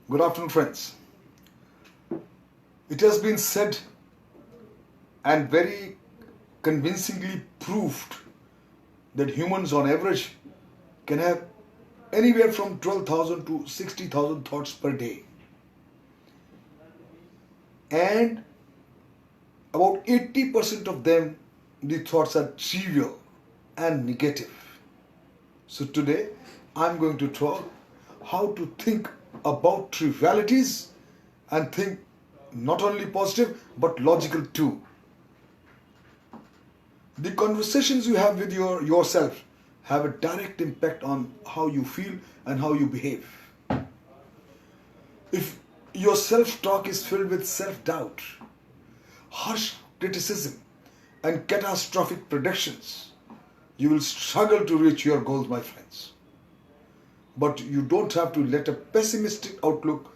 Good afternoon, friends. It has been said and very convincingly proved that humans on average can have anywhere from 12,000 to 60,000 thoughts per day. And about 80% of them, the thoughts are trivial and negative. So today, I'm going to talk how to think about trivialities and think not only positive but logical too. The conversations you have with yourself have a direct impact on how you feel and how you behave. If your self-talk is filled with self-doubt, harsh criticism, and catastrophic predictions, you will struggle to reach your goals, my friends. But you don't have to let a pessimistic outlook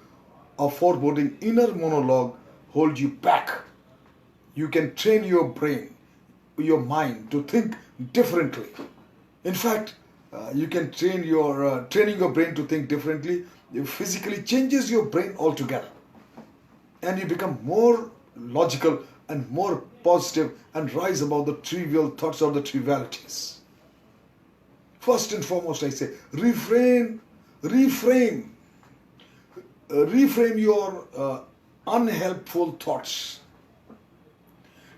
or foreboding inner monologue hold you back. You can train your brain, your mind to think differently. In fact, you can training your brain to think differently. It physically changes your brain altogether, and you become more logical and more positive and rise above the trivial thoughts or the trivialities. First and foremost, I say reframe, reframe your unhelpful thoughts.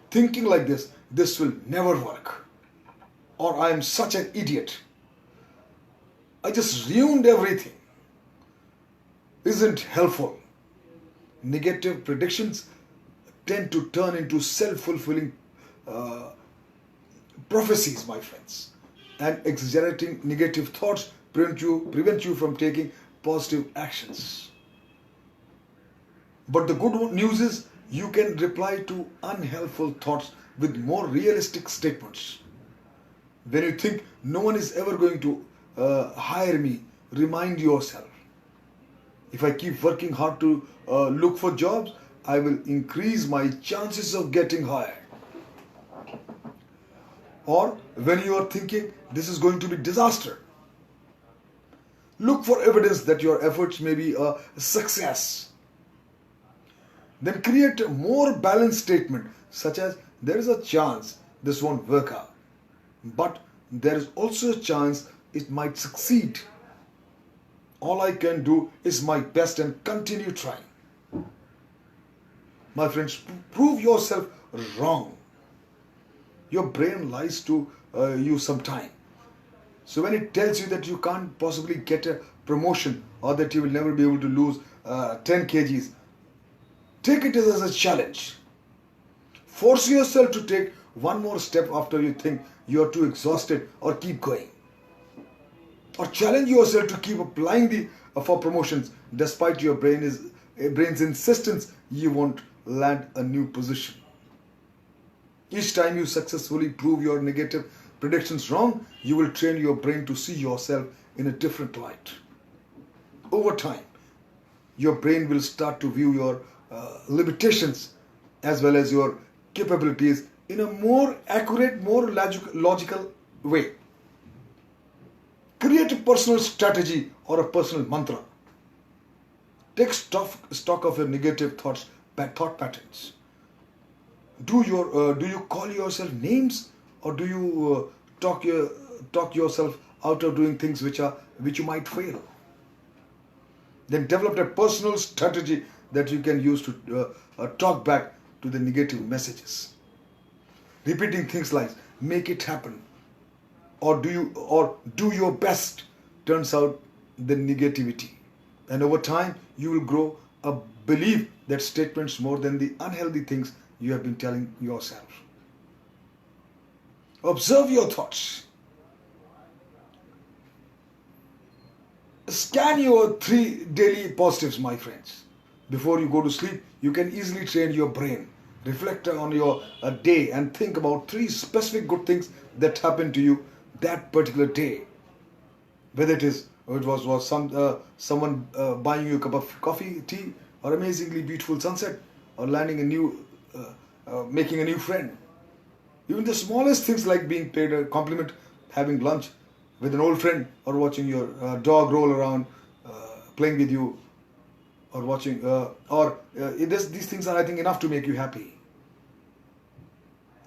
Thinking like this will never work, or I am such an idiot. I just ruined everything. Isn't helpful. Negative predictions tend to turn into self-fulfilling prophecies, my friends. And exaggerating negative thoughts prevent you from taking positive actions. But the good news is you can reply to unhelpful thoughts with more realistic statements. When you think no one is ever going to hire me, remind yourself, if I keep working hard to look for jobs, I will increase my chances of getting hired. Or when you are thinking this is going to be disaster, look for evidence that your efforts may be a success. Then create a more balanced statement such as there is a chance this won't work out, but there is also a chance it might succeed. All I can do is my best and continue trying. My friends, prove yourself wrong. Your brain lies to you sometime. So when it tells you that you can't possibly get a promotion or that you will never be able to lose 10 kgs, take it as a challenge. Force yourself to take one more step after you think you are too exhausted, or keep going. Or challenge yourself to keep applying for promotions despite your brain's insistence you won't land a new position. Each time you successfully prove your negative predictions wrong, you will train your brain to see yourself in a different light. Over time, your brain will start to view your limitations as well as your capabilities in a more accurate, more logical way. Create a personal strategy or a personal mantra. Take stock of your negative thought patterns. Do you call yourself names, or do you talk yourself out of doing things which you might fail? Then develop a personal strategy that you can use to talk back to the negative messages. Repeating things like "make it happen" or "do your best" turns out the negativity, and over time you will grow a belief that statements more than the unhealthy things you have been telling yourself. Observe your thoughts. Scan your 3 daily positives, my friends. Before you go to sleep, you can easily train your brain. Reflect on your day and think about 3 specific good things that happened to you that particular day. Whether it was someone buying you a cup of coffee, tea, or amazingly beautiful sunset, or making a new friend. Even the smallest things like being paid a compliment, having lunch with an old friend, or watching your dog roll around, playing with you, or watching, these things are, I think, enough to make you happy.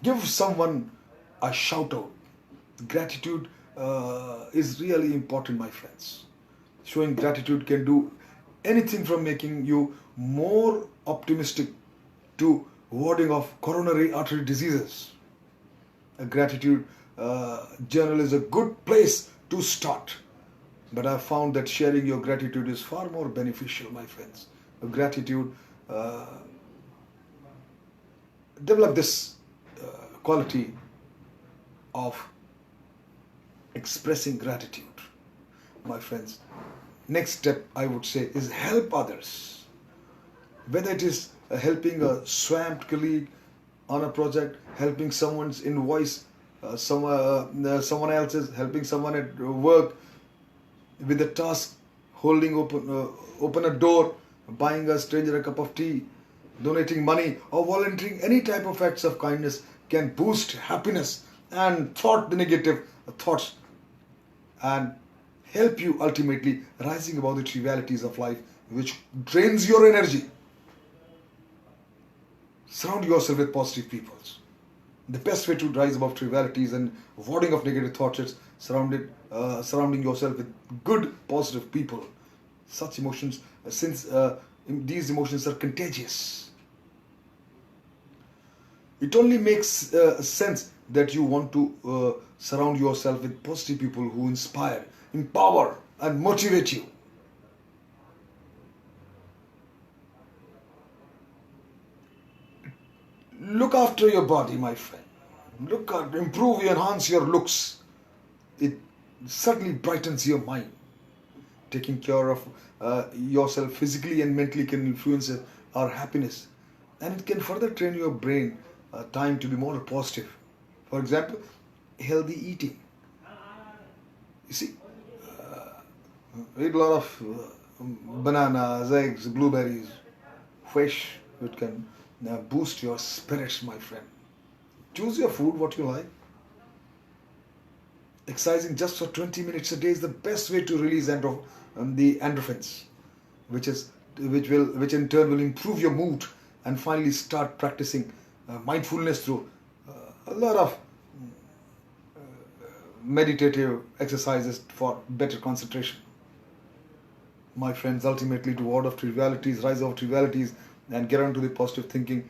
Give someone a shout out. Gratitude is really important, my friends. Showing gratitude can do anything from making you more optimistic to warding off coronary artery diseases. A gratitude journal is a good place to start. But I've found that sharing your gratitude is far more beneficial, my friends. Gratitude, develop this quality of expressing gratitude, my friends. Next step, I would say, is help others. Whether it is helping a swamped colleague on a project, helping someone's invoice, someone else's, helping someone at work with a task, holding open a door, buying a stranger a cup of tea, donating money, or volunteering. Any type of acts of kindness can boost happiness and thwart the negative thoughts and help you ultimately rising above the trivialities of life which drains your energy. Surround yourself with positive people. The best way to rise above trivialities and warding off negative thoughts is surrounding yourself with good, positive people. Such emotions, since these emotions are contagious, it only makes sense that you want to surround yourself with positive people who inspire, empower, and motivate you. Look after your body, my friend. Improve, enhance your looks. It certainly brightens your mind. Taking care of yourself physically and mentally can influence our happiness, and it can further train your brain time to be more positive. For example, healthy eating. You see, eat a lot of bananas, eggs, blueberries, fish. It can boost your spirits, my friend. Choose your food what you like. Exercising just for 20 minutes a day is the best way to release the endorphins, which in turn will improve your mood, and finally start practicing mindfulness through a lot of meditative exercises for better concentration. My friends, ultimately to ward off trivialities, rise above trivialities, and get on to the positive thinking,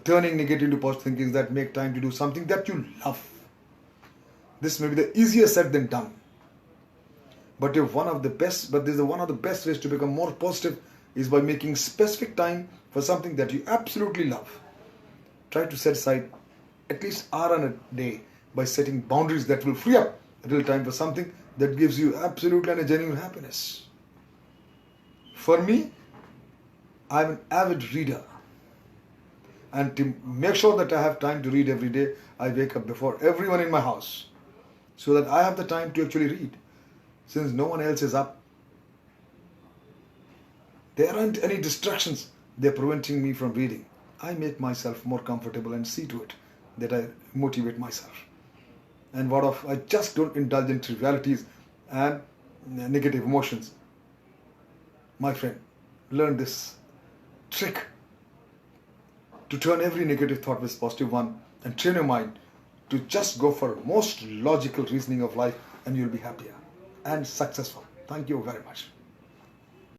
turning negative into positive thinking that make time to do something that you love. This may be the easier said than done. But this is one of the best ways to become more positive is by making specific time for something that you absolutely love. Try to set aside at least an hour in a day by setting boundaries that will free up a little time for something that gives you absolute and a genuine happiness. For me, I'm an avid reader. And to make sure that I have time to read every day, I wake up before everyone in my house, so that I have the time to actually read. Since no one else is up, there aren't any distractions that are preventing me from reading. I make myself more comfortable and see to it that I motivate myself. And I just don't indulge in trivialities and negative emotions. My friend, learn this trick to turn every negative thought with positive one and train your mind to just go for most logical reasoning of life, and you'll be happier and successful. Thank you very much.